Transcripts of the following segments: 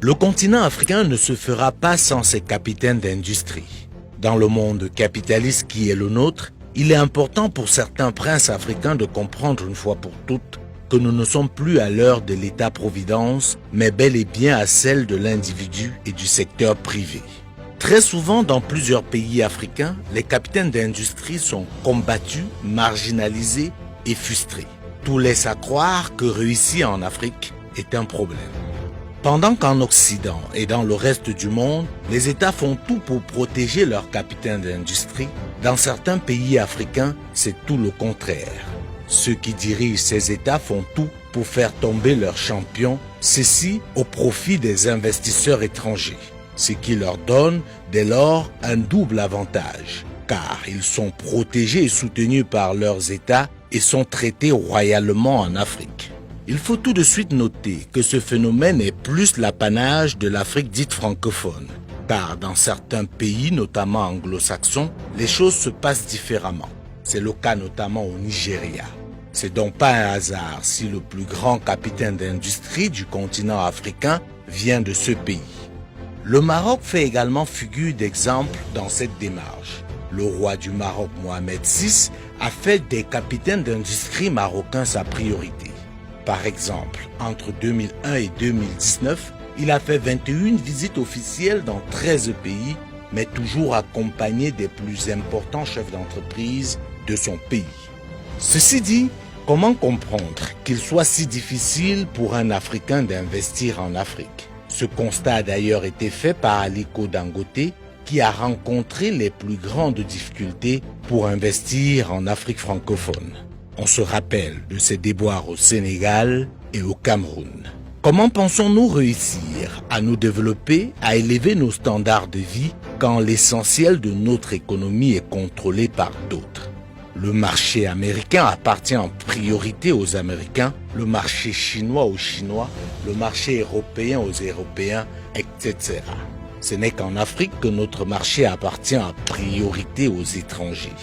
Le continent africain ne se fera pas sans ses capitaines d'industrie. Dans le monde capitaliste qui est le nôtre, il est important pour certains princes africains de comprendre une fois pour toutes que nous ne sommes plus à l'heure de l'État-providence, mais bel et bien à celle de l'individu et du secteur privé. Très souvent, dans plusieurs pays africains, les capitaines d'industrie sont combattus, marginalisés et frustrés. Tout laisse à croire que réussir en Afrique est un problème. Pendant qu'en Occident et dans le reste du monde, les États font tout pour protéger leurs capitaines d'industrie, dans certains pays africains, c'est tout le contraire. Ceux qui dirigent ces États font tout pour faire tomber leurs champions, ceci au profit des investisseurs étrangers, ce qui leur donne dès lors un double avantage, car ils sont protégés et soutenus par leurs États et sont traités royalement en Afrique. Il faut tout de suite noter que ce phénomène est plus l'apanage de l'Afrique dite francophone, car dans certains pays, notamment anglo-saxons, les choses se passent différemment. C'est le cas notamment au Nigeria. C'est donc pas un hasard si le plus grand capitaine d'industrie du continent africain vient de ce pays. Le Maroc fait également figure d'exemple dans cette démarche. Le roi du Maroc, Mohamed VI, a fait des capitaines d'industrie marocains sa priorité. Par exemple, entre 2001 et 2019, il a fait 21 visites officielles dans 13 pays, mais toujours accompagné des plus importants chefs d'entreprise de son pays. Ceci dit, comment comprendre qu'il soit si difficile pour un Africain d'investir en Afrique? Ce constat a d'ailleurs été fait par Aliko Dangote, qui a rencontré les plus grandes difficultés pour investir en Afrique francophone. On se rappelle de ses déboires au Sénégal et au Cameroun. Comment pensons-nous réussir à nous développer, à élever nos standards de vie quand l'essentiel de notre économie est contrôlé par d'autres? Le marché américain appartient en priorité aux Américains, le marché chinois aux Chinois, le marché européen aux Européens, etc. Ce n'est qu'en Afrique que notre marché appartient en priorité aux étrangers.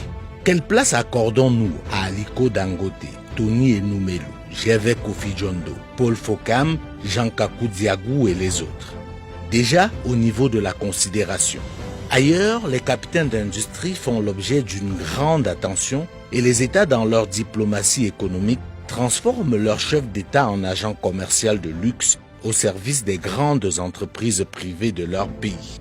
Quelle place accordons-nous à Aliko Dangote, Tony Enoumelu, Gervais Kofi Djondo, Paul Fokam, Jean-Kakou Diagou et les autres? Déjà au niveau de la considération. Ailleurs, les capitaines d'industrie font l'objet d'une grande attention et les États dans leur diplomatie économique transforment leur chef d'État en agent commercial de luxe au service des grandes entreprises privées de leur pays.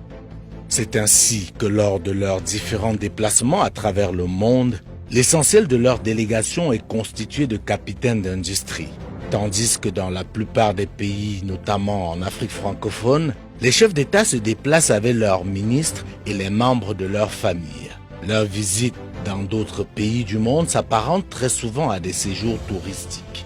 C'est ainsi que lors de leurs différents déplacements à travers le monde, l'essentiel de leur délégation est constitué de capitaines d'industrie, tandis que dans la plupart des pays, notamment en Afrique francophone, les chefs d'État se déplacent avec leurs ministres et les membres de leur famille. Leurs visites dans d'autres pays du monde s'apparentent très souvent à des séjours touristiques.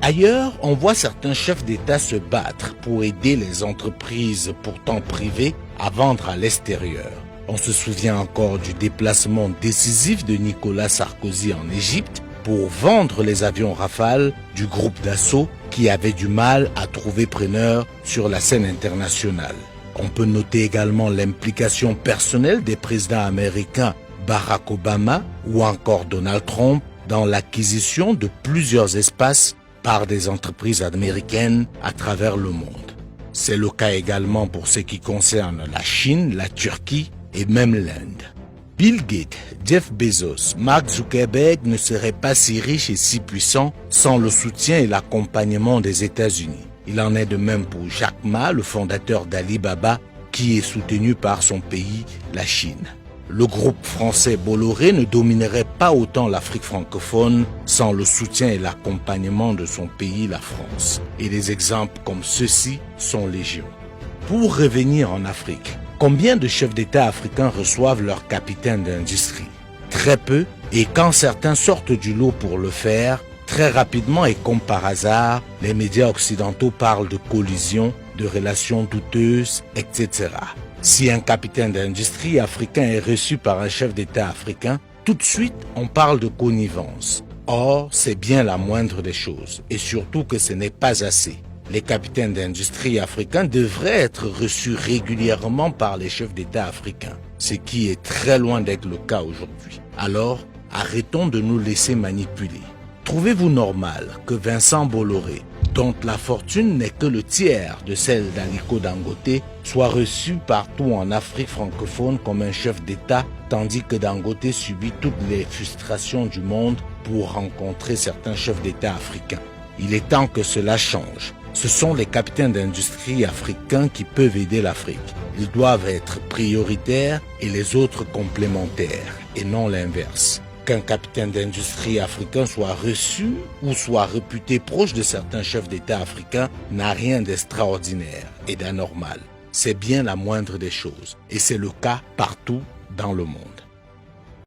Ailleurs, on voit certains chefs d'État se battre pour aider les entreprises pourtant privées à vendre à l'extérieur. On se souvient encore du déplacement décisif de Nicolas Sarkozy en Égypte pour vendre les avions Rafale du groupe Dassault qui avait du mal à trouver preneur sur la scène internationale. On peut noter également l'implication personnelle des présidents américains Barack Obama ou encore Donald Trump dans l'acquisition de plusieurs espaces par des entreprises américaines à travers le monde. C'est le cas également pour ce qui concerne la Chine, la Turquie et même l'Inde. Bill Gates, Jeff Bezos, Mark Zuckerberg ne seraient pas si riches et si puissants sans le soutien et l'accompagnement des États-Unis. Il en est de même pour Jack Ma, le fondateur d'Alibaba, qui est soutenu par son pays, la Chine. Le groupe français Bolloré ne dominerait pas autant l'Afrique francophone sans le soutien et l'accompagnement de son pays, la France. Et des exemples comme ceux-ci sont légion. Pour revenir en Afrique, combien de chefs d'État africains reçoivent leurs capitaines d'industrie? Très peu, et quand certains sortent du lot pour le faire, très rapidement et comme par hasard, les médias occidentaux parlent de collision, de relations douteuses, etc. Si un capitaine d'industrie africain est reçu par un chef d'État africain, tout de suite on parle de connivence. Or, c'est bien la moindre des choses, et surtout que ce n'est pas assez. Les capitaines d'industrie africains devraient être reçus régulièrement par les chefs d'État africains, ce qui est très loin d'être le cas aujourd'hui. Alors, arrêtons de nous laisser manipuler. Trouvez-vous normal que Vincent Bolloré, dont la fortune n'est que le tiers de celle d'Aliko Dangote, soit reçu partout en Afrique francophone comme un chef d'État, tandis que Dangote subit toutes les frustrations du monde pour rencontrer certains chefs d'État africains. Il est temps que cela change. Ce sont les capitaines d'industrie africains qui peuvent aider l'Afrique. Ils doivent être prioritaires et les autres complémentaires, et non l'inverse. Qu'un capitaine d'industrie africain soit reçu ou soit réputé proche de certains chefs d'État africains n'a rien d'extraordinaire et d'anormal. C'est bien la moindre des choses, et c'est le cas partout dans le monde.